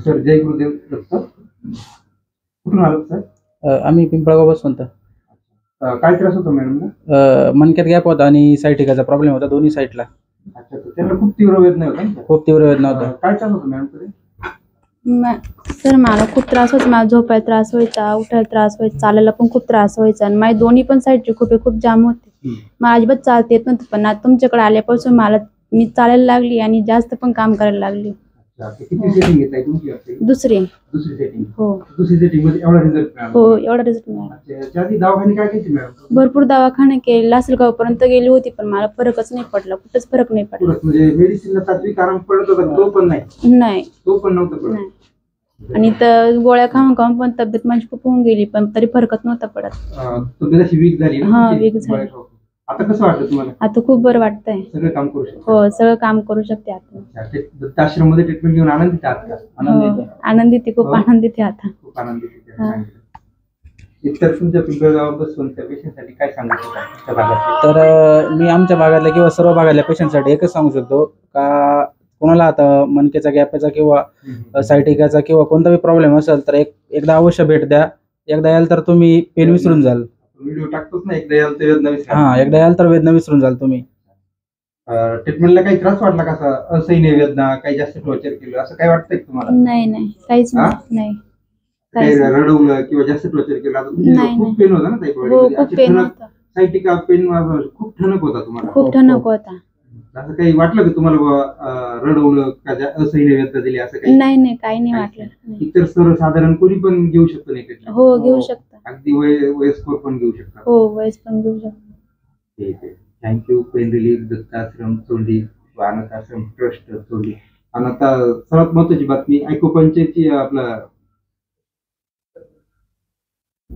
Sir जय गुरुदेव दत्त. कुठून आलात sir? आम्ही पिंपळगाव बसवंत. काय त्रास होता मॅडमला? मणक्यात गॅप होता आणि सायटिकाचा प्रॉब्लेम होता दोन्ही साईडला. अच्छा, तर त्यांना खूप तीव्र वेदना होता ना? खूप तीव्र वेदना होता. काय त्रास होता मॅडम कडे? सर मला खूप त्रास व्हायचा, मला झोपायला त्रास व्हायचा, उठायला त्रास व्हायचा, चालायला पण खूप त्रास व्हायचा आणि माझे दोन्ही पण साईडचे खोपे खूप जाम होते. मला अजिबात चालता येत नव्हतं, पण आता तुमच्याकडे आल्यापासून मी चालायला लागली आणि जास्त पण काम करायला लागली. किती सेटिंग घेताय तुमची? दुसरी सेटिंग. हो दुसरी सेटिंग मध्ये एवढा रिझल्ट मिळाला? हो, एवढा रिझल्ट मिळाला. त्याच्या आधी दवाखाने काय केले मॅडम? भरपूर दवाखाने केले, लासलगाव पर्यंत गेली होती, पण मला फरकच नाही पडला, कुठंच फरक नाही पडला. म्हणजे मेडिसिनला तात्विक आराम पडत होता तो पण नाही? नाही, तो पण नव्हता पडत. नाही. आणि तर गोळ्या खाऊन खाऊन पण तब्येत माझी खूप होऊन गेली, पण तरी फरकच नव्हता पडत. तब्येत अशी वीक झाली? हा, वीक झाली. आता कसं वाटतं तुम्हाला? आता खूप बरं वाटतंय. सगळं काम करू शकतो? हो, सगळं काम करू शकते आता. दत्ताश्रम मध्ये ट्रीटमेंट घेऊन आनंदित आहात का? आनंदित आहे, खूप आनंदित आहे आता. खूप आनंदित आहे. इतर तुमच्या पिंपळगाव बसवंतच्या पेशंटसाठी काय सांगू शकता? तर मी आमच्या भागातल्या किंवा सर्व भागातल्या पेशंटसाठी एकच सांगू शकतो का कोणाला आता मणक्याचा गॅपचा किंवा सायटिकाचा किंवा कोणताही प्रॉब्लेम असेल तर एकदा अवश्य भेट द्या. एकदा याल तर तुम्ही पेन विसरून जाल. व्हिडिओ टाकतोच ना, एकदा याल तर वेदना विसरा. हा, एकदा याल तर वेदना विसरून जाल तुम्ही. ट्रीटमेंटला काही त्रास वाटला का? असहनीय वेदना, काही जास्त टॉर्चर केलं असं काय वाटतंय तुम्हाला? नाही नाही, काहीच नाही. काही रडवलं किंवा जास्त टॉर्चर केलं? आता खूप पेन होता ना ताई? हो, खूप पेन होता. सायटिका पेन खूप ठणक होता तुम्हाला? खूप ठणक होता. असं काही वाटलं का तुम्हाला रडवलं का असहनीय वेदना दिली असं काही? नाही नाही, काही नाही वाटलं. इतर सर्वसाधारण कोणी पण घेऊ शकतो नाही? हो, घेऊ शकता. अगदी वयस्कर पण घेऊ शकतात? हो, वयस पण घेऊ शकता. ठीक आहे. Thank you. Pain relief Dattashram Chondi, अनाथ आश्रम ट्रस्ट चोंडी. आणि आता सर्वात महत्वाची बातमी, ॲक्युपंक्चरची आपलं